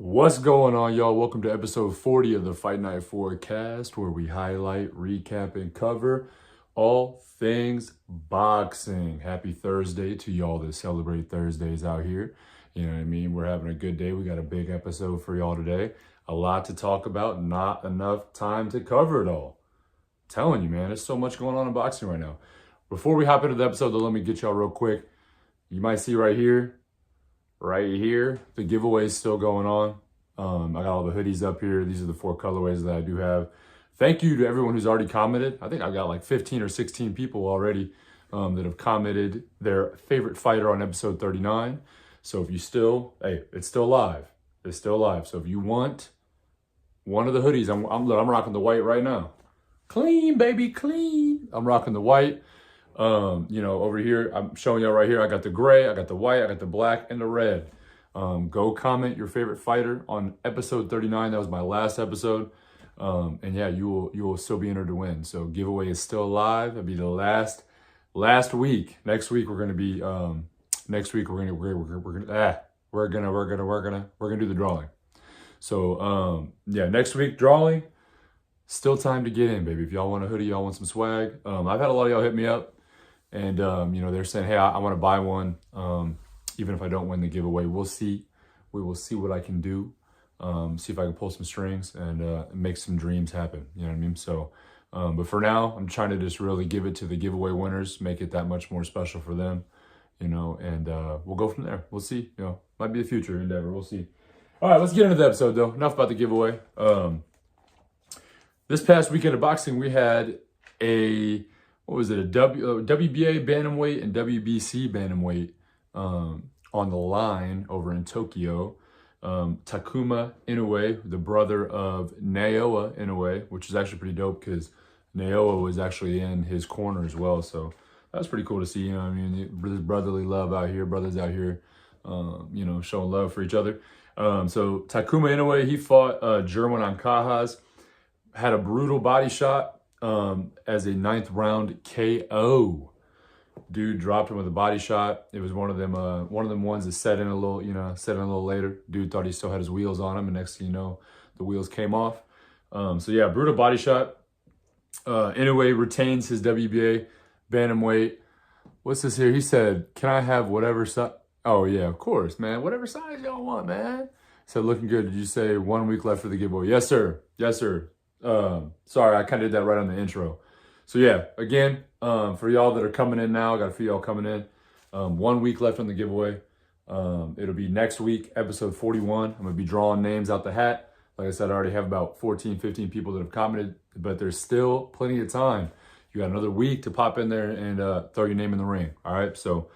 What's going on, y'all? Welcome to episode 40 of the Fight Night Forecast, where we highlight, recap, and cover all things boxing. Happy Thursday to y'all that celebrate Thursdays out here. You know what I mean? We're having a good day. We got a big episode for y'all today. A lot to talk about, not enough time to cover it all. I'm telling you, man, there's so much going on in boxing right now. Before we hop into the episode, though, let me get y'all real quick. You might see right here, the giveaway is still going on. I got all the hoodies up here. These are the 4 colorways that I do have. Thank you to everyone who's already commented. I think I've got like 15 or 16 people already that have commented their favorite fighter on episode 39. So if you still, it's still live. It's still live. So if you want one of the hoodies, I'm rocking the white right now. Clean, baby, clean. I'm rocking the white. Over here, I'm showing y'all right here, I got the gray, I got the white, I got the black, and the red. Go comment your favorite fighter on episode 39. That was my last episode. And yeah, you will still be entered to win. So giveaway is still alive. It'll be the last week. Next week we're gonna be we're gonna do the drawing. So yeah, next week drawing. Still time to get in, baby. If y'all want a hoodie, y'all want some swag. I've had a lot of y'all hit me up. And, they're saying, hey, I want to buy one, even if I don't win the giveaway. We'll see. We will see what I can do, see if I can pull some strings and make some dreams happen. You know what I mean? So, but for now, I'm trying to just really give it to the giveaway winners, make it that much more special for them, and we'll go from there. We'll see. Might be a future endeavor. We'll see. All right, let's get into the episode, though. Enough about the giveaway. This past weekend of boxing, we had a WBA bantamweight and WBC bantamweight on the line over in Tokyo. Takuma Inoue, the brother of Naoya Inoue, which is actually pretty dope because Naoya was actually in his corner as well. So that was pretty cool to see. There's brotherly love out here, brothers out here, showing love for each other. So Takuma Inoue, he fought Gervonta Cajas, had a brutal body shot. As a 9th round KO. Dude dropped him with a body shot. It was one of them ones that set in a little later. Dude thought he still had his wheels on him, and next thing you know, the wheels came off. So yeah, brutal body shot. Inoue retains his WBA bantamweight. What's this here? He said, "Can I have whatever size?" Oh yeah, of course, man. Whatever size y'all want, man. Said, "Looking good." Did you say 1 week left for the giveaway? Yes, sir. Yes, sir. Sorry, I kind of did that right on the intro. So yeah, again, for y'all that are coming in now, I got a few y'all coming in. 1 week left on the giveaway. It'll be next week, episode 41. I'm gonna be drawing names out the hat. Like I said, I already have about 14, 15 people that have commented, but there's still plenty of time. You got another week to pop in there and throw your name in the ring. All right, so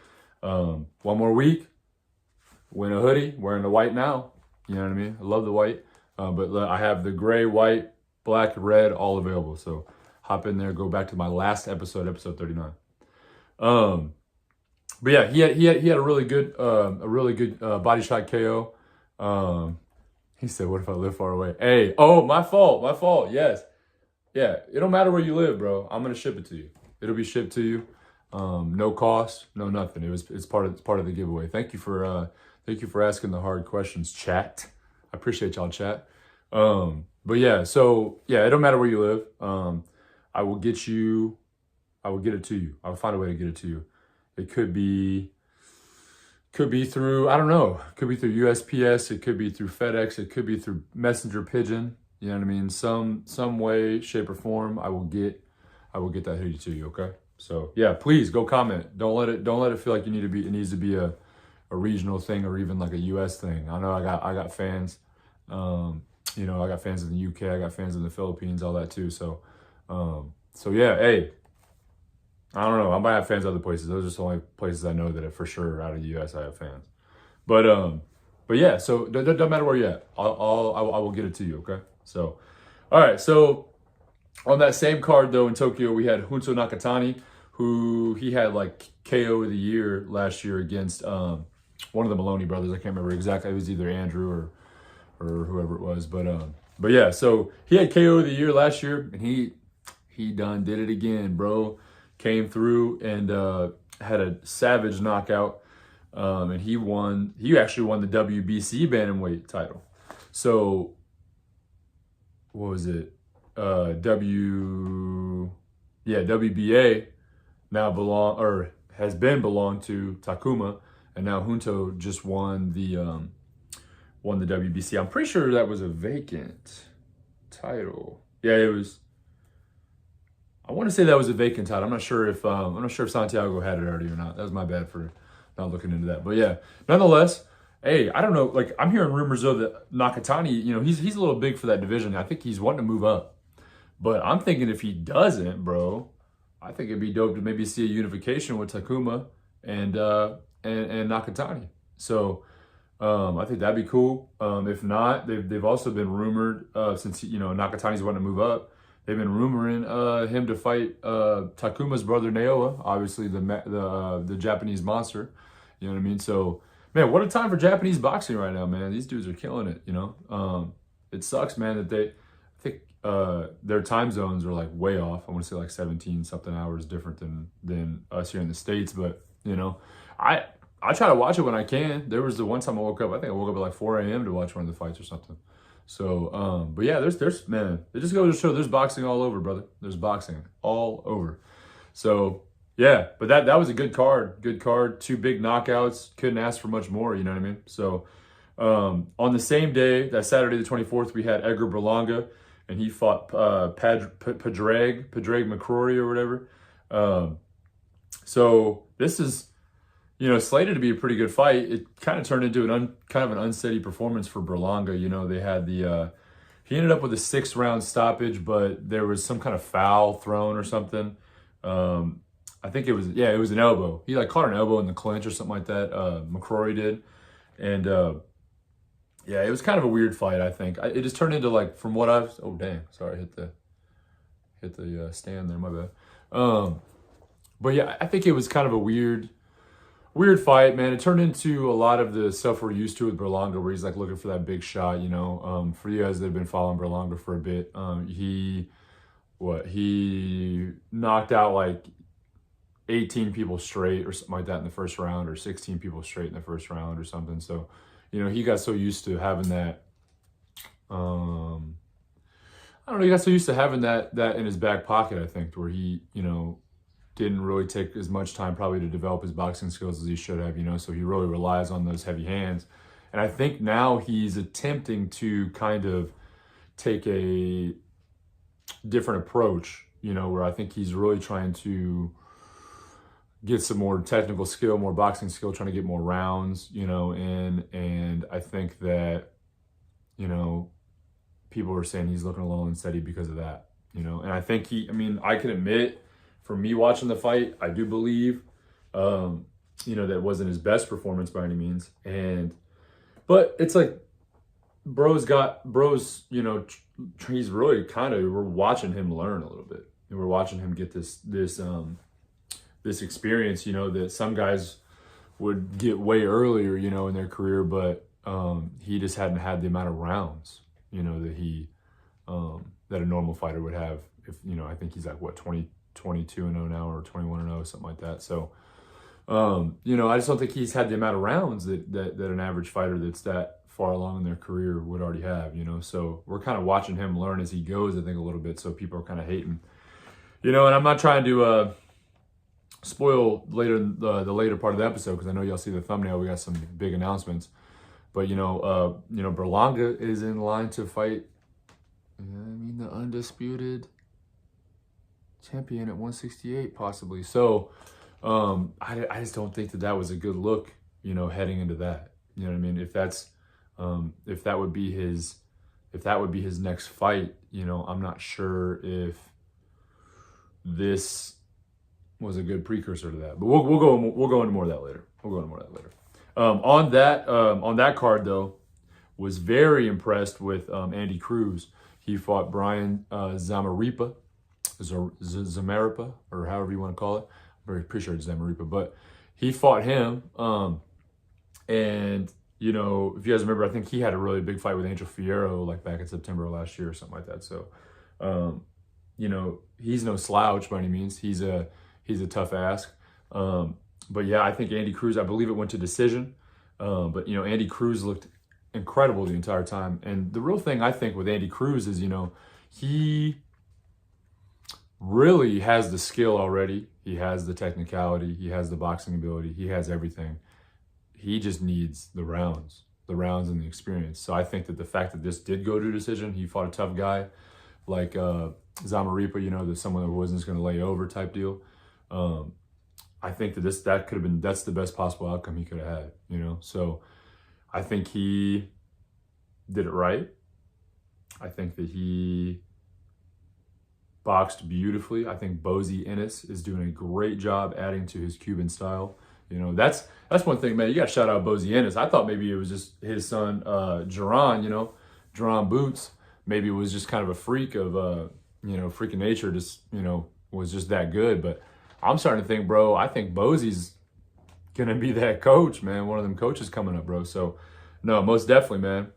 1 more week, win a hoodie, wearing the white now. You know what I mean? I love the white, but I have the gray, white, black, red, all available. So hop in there, go back to my last episode 39. But yeah, he had a really good body shot KO. He said, "What if I live far away?" Hey, my fault. Yes, yeah. It don't matter where you live, bro. I'm gonna ship it to you. It'll be shipped to you. No cost, no nothing. It's part of the giveaway. Thank you for asking the hard questions, chat. I appreciate y'all, chat. But yeah, so yeah, it don't matter where you live. I will get it to you. I'll find a way to get it to you. It could be through, I don't know. It could be through USPS. It could be through FedEx. It could be through messenger pigeon. You know what I mean? Some way, shape, or form. I will get that hoodie to you. Okay. So yeah, please go comment. Don't let it feel like it needs to be a regional thing or even like a US thing. I know I got fans. I got fans in the UK, I got fans in the Philippines, all that too. So yeah, hey, I don't know. I might have fans other places. Those are just the only places I know that for sure out of the US I have fans. But yeah, so it doesn't matter where you're at. I will get it to you, okay? So, all right. So on that same card though in Tokyo, we had Junto Nakatani, who he had like KO of the year last year against one of the Maloney brothers. I can't remember exactly. It was either Andrew or whoever it was, but yeah, so he had KO of the year last year, and he done did it again, bro. Came through and had a savage knockout, and he actually won the WBC bantamweight title. So what was it? WBA now has been belonged to Takuma, and now Junto just won the WBC. I'm pretty sure that was a vacant title. Yeah, it was. I want to say that was a vacant title. I'm not sure if Santiago had it already or not. That was my bad for not looking into that. But yeah, nonetheless, hey, I don't know. Like, I'm hearing rumors though that Nakatani, he's a little big for that division. I think he's wanting to move up. But I'm thinking if he doesn't, bro, I think it'd be dope to maybe see a unification with Takuma and Nakatani. So I think that'd be cool. If not, they've also been rumored since Nakatani's wanting to move up. They've been rumoring him to fight Takuma's brother Naoya, obviously the Japanese monster. You know what I mean? So man, what a time for Japanese boxing right now, man. These dudes are killing it. It sucks, man, that I think their time zones are like way off. I want to say like 17 something hours different than us here in the States. But I try to watch it when I can. There was the one time I woke up. I think I woke up at like 4 a.m. to watch one of the fights or something. So, but yeah, there's man, it just goes to show there's boxing all over, brother. There's boxing all over. So yeah, but that was a good card. Good card. 2 big knockouts. Couldn't ask for much more. You know what I mean? So, on the same day, that Saturday the 24th, we had Edgar Berlanga, and he fought Padraig McCrory or whatever. So this is, slated to be a pretty good fight. It kind of turned into kind of an unsteady performance for Berlanga. They had he ended up with a 6-round stoppage, but there was some kind of foul thrown or something. I think it was an elbow. He like caught an elbow in the clinch or something like that. McCrory did, and it was kind of a weird fight. I think it just turned into like from what I've. Oh dang! Sorry, hit the stand there. My bad. But yeah, I think it was kind of a weird fight, man. It turned into a lot of the stuff we're used to with Berlanga, where he's like looking for that big shot. For you guys that have been following Berlanga for a bit, he knocked out like 18 people straight or something like that in the first round, or 16 people straight in the first round or something. So, he got so used to having that. I don't know. He got so used to having that in his back pocket, I think, where he, didn't really take as much time probably to develop his boxing skills as he should have, so he really relies on those heavy hands. And I think now he's attempting to kind of take a different approach, where I think he's really trying to get some more technical skill, more boxing skill, trying to get more rounds, and I think that, people are saying he's looking a little unsteady because of that, and I think I can admit, for me watching the fight, I do believe, that wasn't his best performance by any means. But it's like, he's really we're watching him learn a little bit. And we're watching him get this experience, that some guys would get way earlier, in their career, but he just hadn't had the amount of rounds, that a normal fighter would have. If, I think he's like, 22-0 now, or 21-0, something like that. So, I just don't think he's had the amount of rounds that an average fighter that's that far along in their career would already have, So we're kind of watching him learn as he goes, I think, a little bit. So people are kind of hating, and I'm not trying to spoil the later part of the episode, because I know y'all see the thumbnail. We got some big announcements, but Berlanga is in line to fight. The undisputed champion at 168, possibly. So I just don't think that was a good look, heading into that. You know what I mean? If that would be his next fight, I'm not sure if this was a good precursor to that. But we'll go into more of that later. On that card though, was very impressed with Andy Cruz. He fought Brian Zamaripa, or however you want to call it. I'm very pretty sure it's Zamaripa, but he fought him. And if you guys remember, I think he had a really big fight with Angel Fierro like back in September of last year or something like that. So, he's no slouch by any means. He's a tough ass. But yeah, I think Andy Cruz, I believe it went to decision. But Andy Cruz looked incredible the entire time. And the real thing I think with Andy Cruz is, he really has the skill already. He has the technicality. He has the boxing ability. He has everything. He just needs the rounds and the experience. So I think that the fact that this did go to decision, he fought a tough guy like Zamaripa, there's someone that wasn't just going to lay over type deal. I think that that's the best possible outcome he could have had, So I think he did it right. I think that he boxed beautifully. I think Bozy Ennis is doing a great job adding to his Cuban style. That's one thing, man. You got to shout out Bozy Ennis. I thought maybe it was just his son, Jerron, Jerron Boots. Maybe it was just kind of a freak of, freak of nature, just, was just that good. But I'm starting to think, bro, I think Bozy's going to be that coach, man. One of them coaches coming up, bro. So, no, most definitely, man.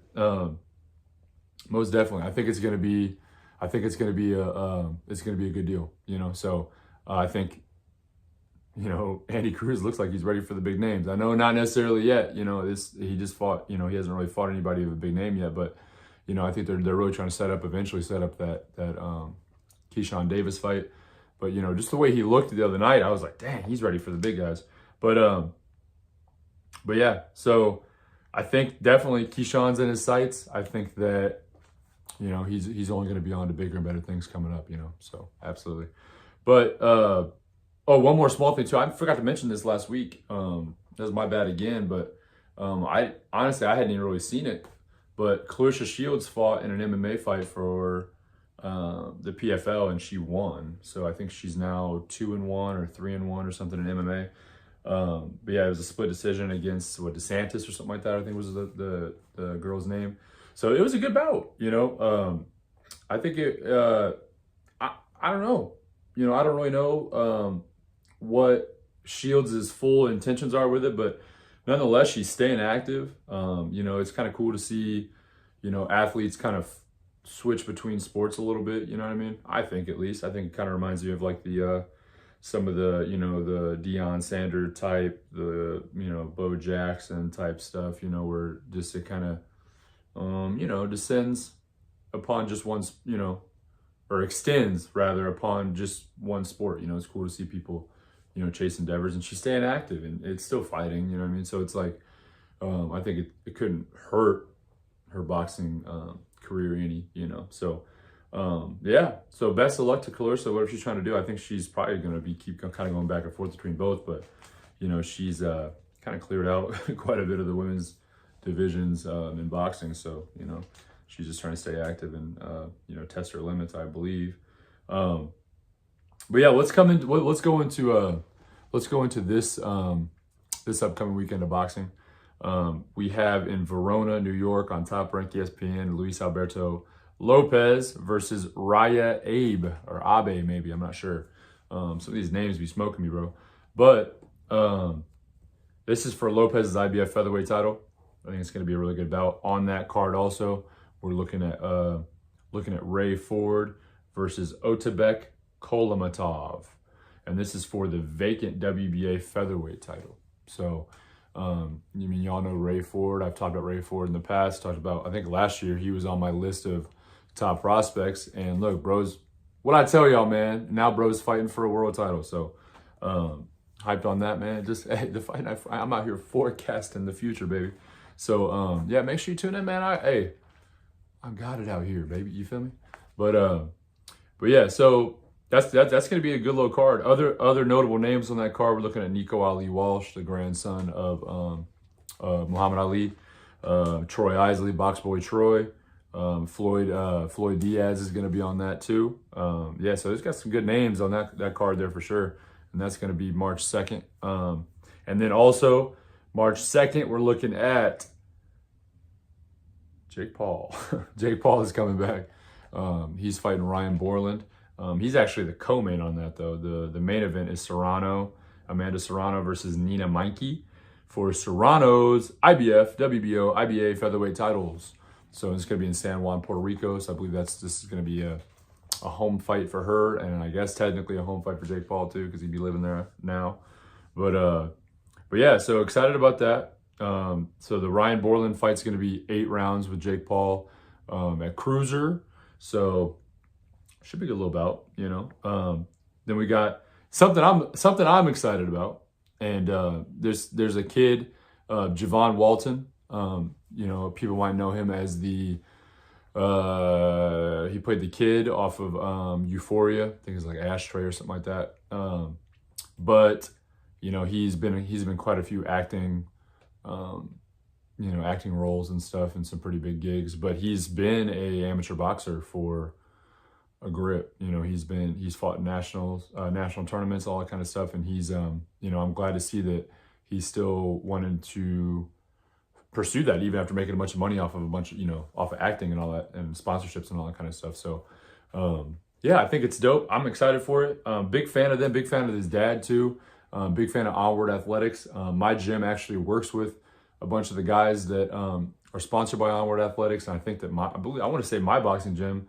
Most definitely. I think it's going to be a good deal, So I think, Andy Cruz looks like he's ready for the big names. I know not necessarily yet, he just fought, he hasn't really fought anybody of a big name yet, but I think they're really trying to eventually set up that Keyshawn Davis fight. But just the way he looked the other night, I was like, dang, he's ready for the big guys. But yeah, so I think definitely Keyshawn's in his sights. I think that he's only going to be on to bigger and better things coming up, So absolutely. But one more small thing too. I forgot to mention this last week. That was my bad again. But I honestly hadn't even really seen it. But Clarissa Shields fought in an MMA fight for the PFL and she won. So I think she's now 2-1 or 3-1 or something in MMA. But yeah, it was a split decision against DeSantis or something like that. I think was the girl's name. So it was a good bout. I think it. I don't know. I don't really know what Shields' full intentions are with it, but nonetheless, she's staying active. It's kind of cool to see, athletes kind of switch between sports a little bit. You know what I mean? I think at least. I think it kind of reminds me of like the some of the the Deion Sanders type, the Bo Jackson type stuff. Where just it kind of descends upon just one, or extends rather upon just one sport. It's cool to see people, chase endeavors, and she's staying active and it's still fighting, you know what I mean? So it's like, I think it couldn't hurt her boxing career any, So, yeah. So best of luck to Clarissa, whatever she's trying to do. I think she's probably going to keep kind of going back and forth between both, but, she's kind of cleared out quite a bit of the women's divisions in boxing. So, she's just trying to stay active and, test her limits, I believe. But yeah, let's go into this this upcoming weekend of boxing. We have in Verona, New York, on Top Rank ESPN, Luis Alberto Lopez versus Raya Abe, or Abe maybe, I'm not sure. Some of these names be smoking me, bro. But this is for Lopez's IBF featherweight title. I think it's going to be a really good bout. On that card also, we're looking at Ray Ford versus Otabek Kolomatov. And this is for the vacant WBA featherweight title. So, y'all know Ray Ford. I've talked about Ray Ford in the past. I think last year he was on my list of top prospects. And look, bro's, what I tell y'all, man, now bro's fighting for a world title. So, hyped on that, man. Just the fight, I'm out here forecasting the future, baby. So, yeah, make sure you tune in, man. I got it out here, baby. You feel me? But yeah, so that's going to be a good little card. Other notable names on that card, we're looking at Nico Ali Walsh, the grandson of Muhammad Ali, Troy Isley, Box Boy Troy, Floyd Diaz is going to be on that too. Yeah, so it's got some good names on that card there for sure. And that's going to be March 2nd. And then also March 2nd, we're looking at Jake Paul. Jake Paul is coming back. He's fighting Ryan Borland. He's actually the co-main on that though. The main event is Amanda Serrano versus Nina Meinke for Serrano's IBF, WBO, IBA featherweight titles. So it's going to be in San Juan, Puerto Rico. So I believe this is going to be a home fight for her, and I guess technically a home fight for Jake Paul too, because he'd be living there now. But yeah, so excited about that. So the Ryan Borland fight's going to be 8 rounds with Jake Paul at cruiser. So should be a good little bout, you know. Then we got something I'm excited about, and there's a kid, Javon Walton. You know, people might know him as the he played the kid off of Euphoria. I think it's like Ashtray or something like that. But you know, he's been quite a few acting acting roles and stuff in some pretty big gigs. But he's been a amateur boxer for a grip. You know, he's fought in national tournaments, all that kind of stuff. And he's I'm glad to see that he's still wanting to pursue that even after making a bunch of money off of off of acting and all that, and sponsorships and all that kind of stuff. So yeah, I think it's dope. I'm excited for it. Big fan of them, big fan of his dad too. Big fan of Onward Athletics. My gym actually works with a bunch of the guys that are sponsored by Onward Athletics. And I think that I want to say my boxing gym,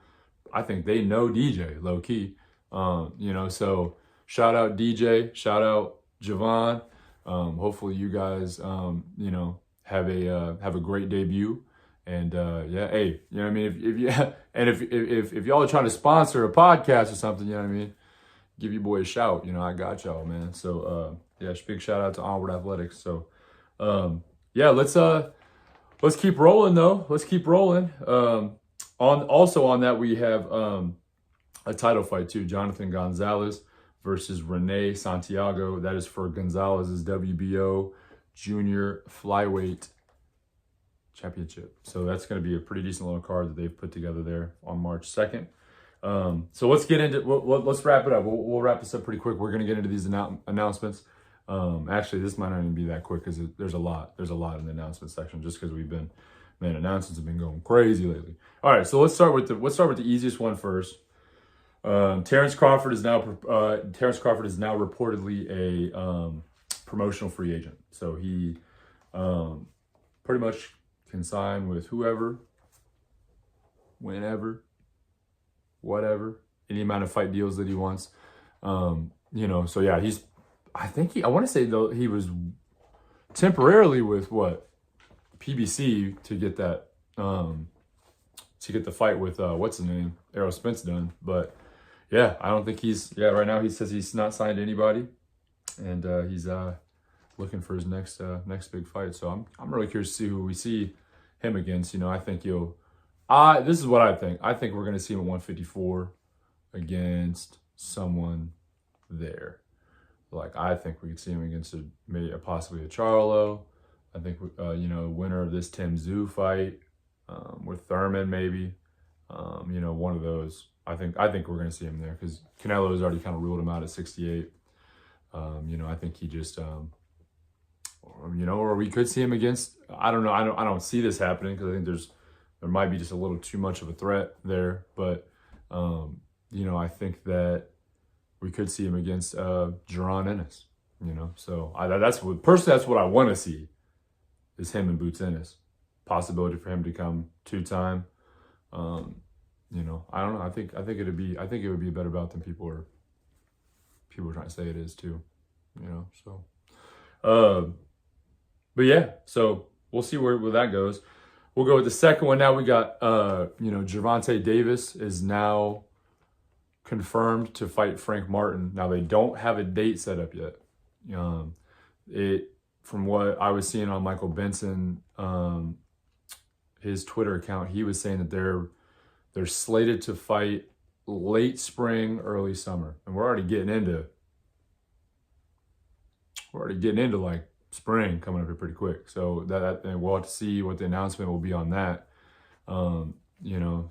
I think they know DJ low key. So shout out DJ, shout out Javon. Hopefully you guys, have a great debut. And hey, you know what I mean? If y'all are trying to sponsor a podcast or something, you know what I mean? Give your boy a shout. You know, I got y'all, man. So big shout out to Onward Athletics. So let's keep rolling though. Let's keep rolling. On that we have a title fight too. Jonathan Gonzalez versus Rene Santiago. That is for Gonzalez's WBO junior flyweight championship. So that's going to be a pretty decent little card that they've put together there on March 2nd. So let's get into, let's wrap it up. We'll wrap this up pretty quick. We're going to get into these announcements. Actually, this might not even be that quick because there's a lot in the announcement section, just because announcements have been going crazy lately. All right, so let's start with the easiest one first. Terrence Crawford is now reportedly a promotional free agent. So he pretty much can sign with whoever, whenever, whatever, any amount of fight deals that he wants. So yeah, I want to say though he was temporarily with PBC to get that to get the fight with what's his name, Errol Spence done. But yeah, I don't think right now he says he's not signed to anybody, and he's looking for his next big fight. So I'm really curious to see who we see him against. I think this is what I think. I think we're going to see him at 154 against someone there. Like, I think we could see him against possibly a Charlo. I think, winner of this Tim Tszyu fight with Thurman, maybe. One of those. I think we're going to see him there because Canelo has already kind of ruled him out at 68. I think he just, or we could see him against, I don't know. I don't see this happening because I think there might be just a little too much of a threat there. But, I think that we could see him against Jaron Ennis, So that's what I want to see is him and Boots Ennis. Possibility for him to come 2-time. I don't know. I think it would be a better bout than people are trying to say it is too. So but yeah, so we'll see where that goes. We'll go with the second one now. We got Gervonta Davis is now confirmed to fight Frank Martin. Now they don't have a date set up yet. From what I was seeing on Michael Benson, his Twitter account, he was saying that they're slated to fight late spring, early summer, and we're already getting into like spring coming up here pretty quick. So and we'll have to see what the announcement will be on that. I'm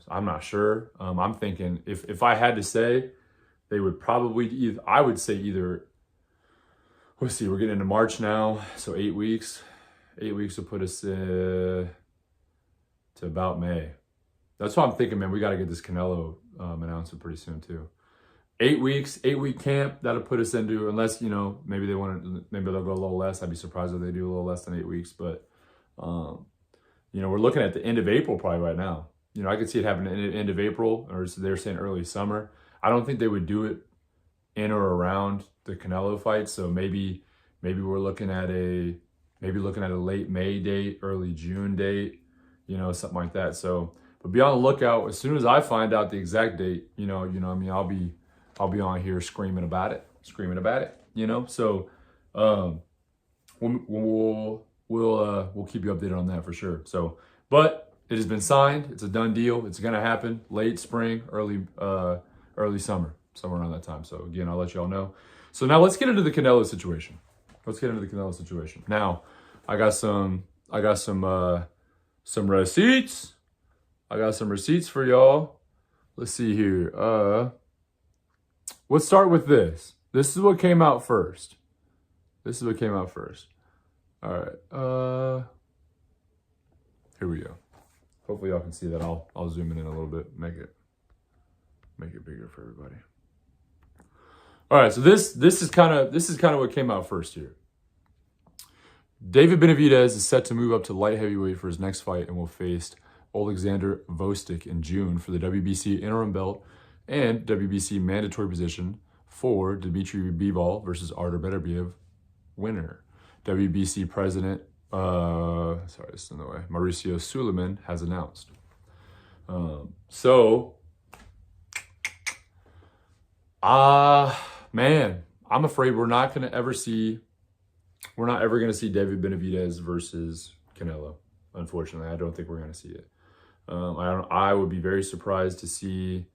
not sure. I'm thinking if I had to say, they would probably I would say either. Let's see, we're getting into March now, so 8 weeks. 8 weeks will put us to about May. That's what I'm thinking, man. We got to get this Canelo announcement pretty soon too. 8 weeks, 8-week camp. That'll put us into, unless maybe they'll go a little less. I'd be surprised if they do a little less than 8 weeks. But we're looking at the end of April probably right now. I could see it happening at the end of April, or they're saying early summer. I don't think they would do it in or around the Canelo fight. So maybe we're looking at a maybe looking at a late May date, early June date, you know, something like that. So, but be on the lookout. As soon as I find out the exact date, you know, I mean, I'll be on here screaming about it, you know. So, we'll keep you updated on that for sure. So, but it has been signed. It's a done deal. It's gonna happen late spring, early summer, somewhere around that time. So again, I'll let you all know. So now let's get into the Canelo situation. Now, I got some receipts. I got some receipts for y'all. Let's see here. Let's start with this. This is what came out first. All right. Here we go. Hopefully y'all can see that. I'll zoom in a little bit, make it bigger for everybody. All right, so this is kind of what came out first here. David Benavidez is set to move up to light heavyweight for his next fight and will face Alexander Vostok in June for the WBC interim belt and WBC mandatory position for Dmitry Bivol versus Artur Beterbiev winner. WBC president, this is in the way, Mauricio Suleiman has announced. Man, I'm afraid we're not ever going to see David Benavidez versus Canelo. Unfortunately, I don't think we're going to see it. I would be very surprised to see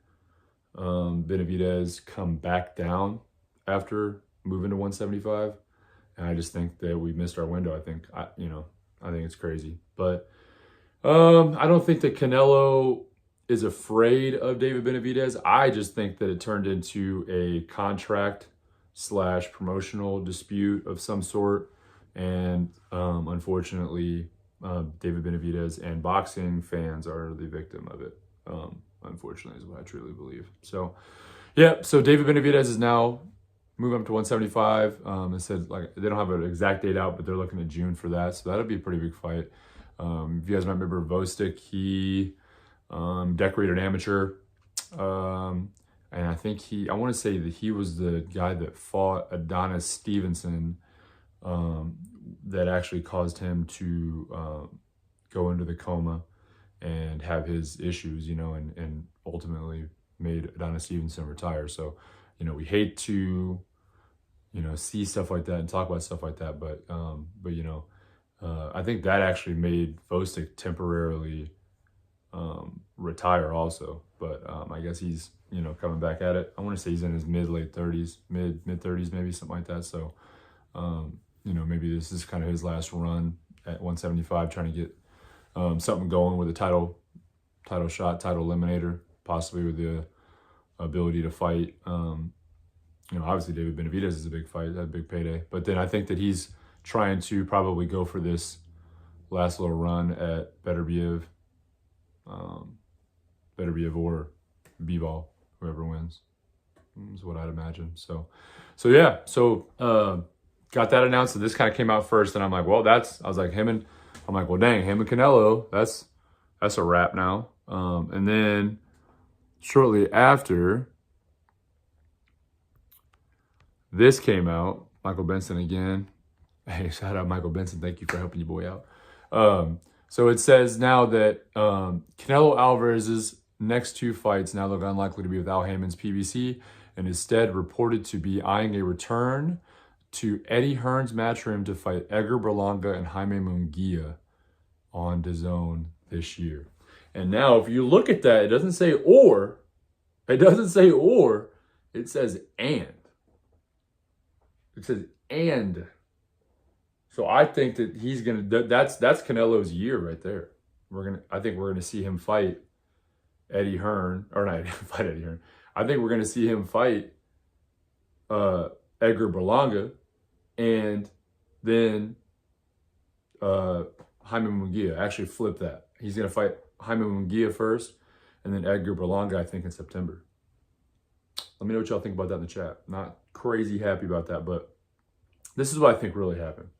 Benavidez come back down after moving to 175. And I just think that we missed our window. I think it's crazy. But I don't think that Canelo is afraid of David Benavidez. I just think that it turned into a contract / promotional dispute of some sort. And unfortunately, David Benavidez and boxing fans are the victim of it. Unfortunately, is what I truly believe. So, yeah. So David Benavidez is now moving up to 175. It said they don't have an exact date out, but they're looking at June for that. So that'll be a pretty big fight. If you guys remember Vostok, he decorated amateur. And I think I want to say that he was the guy that fought Adonis Stevenson, that actually caused him to go into the coma and have his issues, and ultimately made Adonis Stevenson retire. So, we hate to, see stuff like that and talk about stuff like that, but I think that actually made Vostok temporarily retire also. But I guess he's, coming back at it. I want to say he's in his mid-late 30s, mid-30s, maybe something like that. So, maybe this is kind of his last run at 175, trying to get something going with a title shot, title eliminator, possibly with the ability to fight. Obviously David Benavidez is a big fight, a big payday. But then I think that he's trying to probably go for this last little run at Beterbiev or Bivol, whoever wins, is what I'd imagine. So yeah. So got that announced. So this kind of came out first, and I'm like, well, him and Canelo, that's a wrap now. And then shortly after this came out, Michael Benson again. Hey, shout out Michael Benson. Thank you for helping your boy out. So it says now that Canelo Alvarez's next two fights now look unlikely to be with Al Haymon's PBC, and instead reported to be eyeing a return to Eddie Hearn's matchroom to fight Edgar Berlanga and Jaime Mungia on DAZN this year. And now, if you look at that, it doesn't say or. It says and. It says and. So I think that he's gonna. That's Canelo's year right there. I think we're gonna see him fight Eddie Hearn, or not fight Eddie Hearn. I think we're gonna see him fight Edgar Berlanga, and then Jaime Mungia. Actually, flip that. He's gonna fight Jaime Mungia first, and then Edgar Berlanga, I think, in September. Let me know what y'all think about that in the chat. Not crazy happy about that, but this is what I think really happened.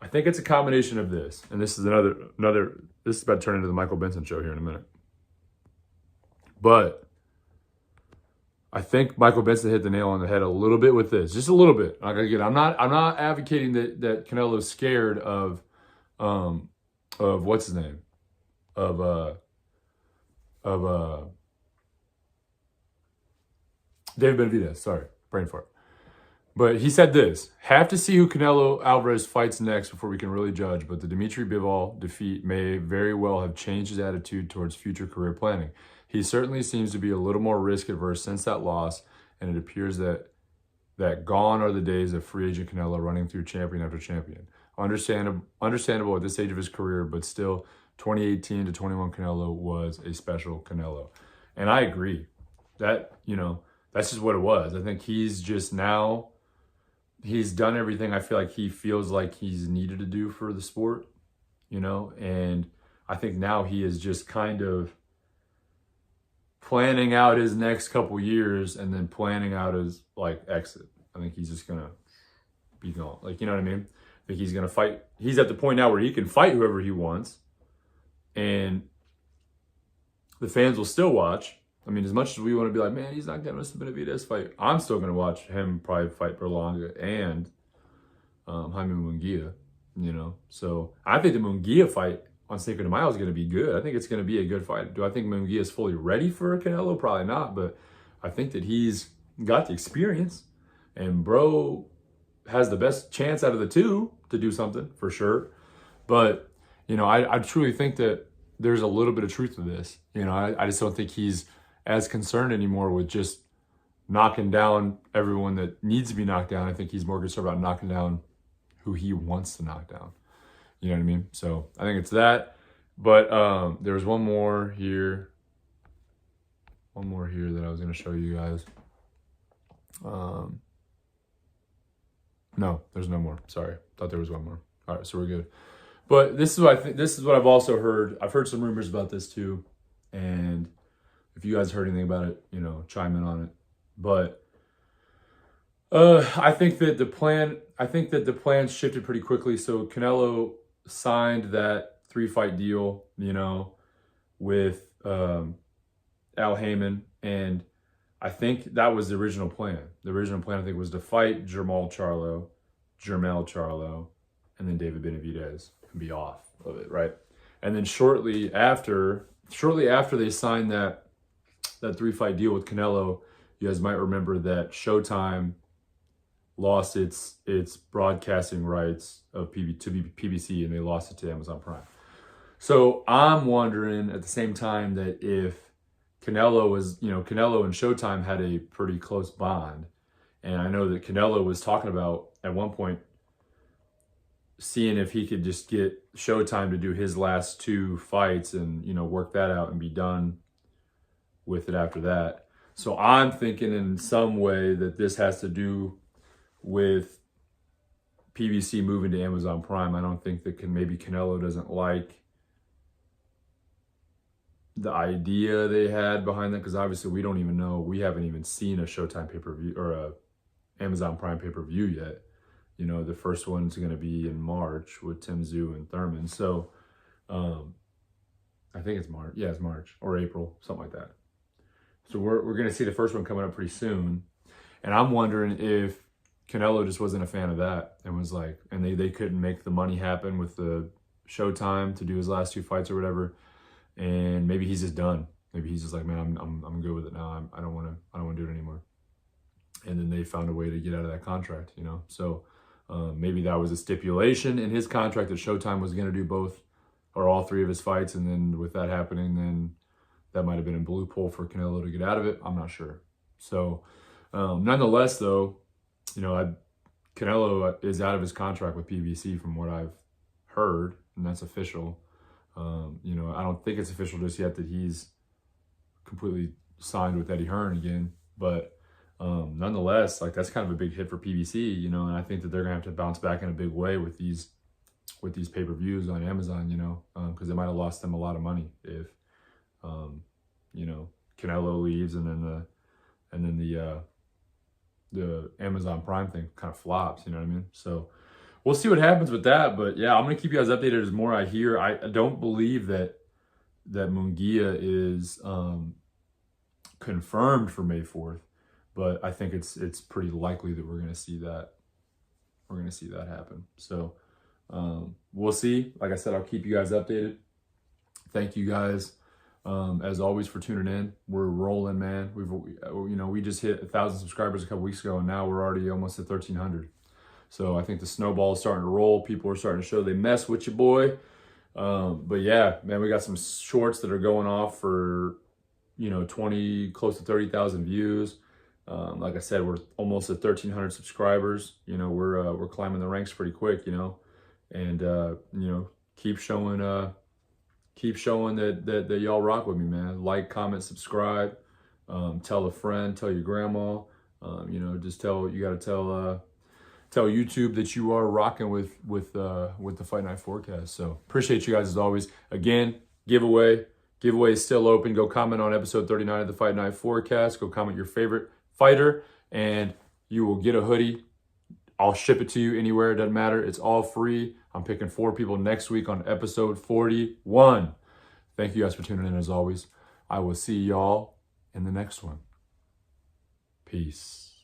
I think it's a combination of this, and this is another. This is about to turn into the Michael Benson show here in a minute. But I think Michael Benson hit the nail on the head a little bit with this, just a little bit. Like again, I'm not advocating that Canelo's scared of what's his name, of David Benavidez. Sorry, brain fart. But he said this: have to see who Canelo Alvarez fights next before we can really judge. But the Dimitri Bivol defeat may very well have changed his attitude towards future career planning. He certainly seems to be a little more risk adverse since that loss, and it appears that gone are the days of free agent Canelo running through champion after champion. Understandable at this stage of his career, but still, 2018 to 21 Canelo was a special Canelo. And I agree. That, that's just what it was. I think he's just now, he's done everything I feel like he feels like he's needed to do for the sport, and I think now he is just kind of planning out his next couple years and then planning out his exit. I think he's just gonna be gone. You know what I mean? I think he's gonna fight. He's at the point now where he can fight whoever he wants, and the fans will still watch. I mean, as much as we want to be like, man, he's not gonna miss the Benavidez fight, I'm still gonna watch him probably fight Berlanga and Jaime Mungia. So I think the Mungia fight on Cinco de Mayo is going to be good. I think it's going to be a good fight. Do I think Mungia is fully ready for a Canelo? Probably not, but I think that he's got the experience, and bro has the best chance out of the two to do something for sure. But, I truly think that there's a little bit of truth to this. I just don't think he's as concerned anymore with just knocking down everyone that needs to be knocked down. I think he's more concerned about knocking down who he wants to knock down. You know what I mean? So I think it's that. But there was one more here. That I was going to show you guys. No, there's no more. Sorry. Thought there was one more. All right, so we're good. But this is what I think. This is what I've also heard. I've heard some rumors about this too. And if you guys heard anything about it, chime in on it. But I think that the plan shifted pretty quickly. So Canelo signed that 3-fight deal, with Al Heyman, and I think that was the original plan. The original plan, I think, was to fight Jermell Charlo, and then David Benavidez and be off of it, right? And then shortly after they signed that 3-fight deal with Canelo, you guys might remember that Showtime lost its broadcasting rights to PBC, and they lost it to Amazon Prime. So I'm wondering at the same time that if Canelo and Showtime had a pretty close bond, and I know that Canelo was talking about at one point seeing if he could just get Showtime to do his last 2 fights and work that out and be done with it after that. So I'm thinking in some way that this has to do with PBC moving to Amazon Prime. I don't think that maybe Canelo doesn't like the idea they had behind that, because obviously we don't even know. We haven't even seen a Showtime pay-per-view or a Amazon Prime pay-per-view yet. The first one's going to be in March with Tim Tszyu and Thurman. So I think it's March. Yeah, it's March or April, something like that. So we're going to see the first one coming up pretty soon. And I'm wondering if Canelo just wasn't a fan of that and was like, and they couldn't make the money happen with the Showtime to do his last 2 fights or whatever, and maybe he's just done. Maybe he's just like, man, I'm good with it now. I don't want to do it anymore. And then they found a way to get out of that contract, So maybe that was a stipulation in his contract that Showtime was going to do both or all 3 of his fights, and then with that happening, then that might have been a loophole for Canelo to get out of it. I'm not sure. So nonetheless, though. Canelo is out of his contract with PBC from what I've heard, and that's official. I don't think it's official just yet that he's completely signed with Eddie Hearn again, but nonetheless, that's kind of a big hit for PBC, and I think that they're gonna have to bounce back in a big way with these pay-per-views on Amazon, because they might have lost them a lot of money if Canelo leaves and then the Amazon Prime thing kind of flops, you know what I mean? So we'll see what happens with that. But yeah, I'm going to keep you guys updated as more I hear. I don't believe that Mungia is confirmed for May 4th. but I think it's pretty likely that we're going to see that. We're going to see that happen. So we'll see. Like I said, I'll keep you guys updated. Thank you guys, as always, for tuning in. We're rolling, man. We just hit 1,000 subscribers a couple weeks ago, and now we're already almost at 1,300. So I think the snowball is starting to roll. People are starting to show they mess with you, boy. But yeah, man, we got some shorts that are going off for, 20, close to 30,000 views. Like I said, we're almost at 1,300 subscribers. We're climbing the ranks pretty quick, and keep showing that y'all rock with me, man. Like, comment, subscribe, tell a friend, tell your grandma, just tell YouTube that you are rocking with the Fight Night Forecast. So appreciate you guys as always. Again, giveaway is still open. Go comment on episode 39 of the Fight Night Forecast. Go comment your favorite fighter, and you will get a hoodie. I'll ship it to you anywhere. It doesn't matter. It's all free. I'm picking 4 people next week on episode 41. Thank you guys for tuning in as always. I will see y'all in the next one. Peace.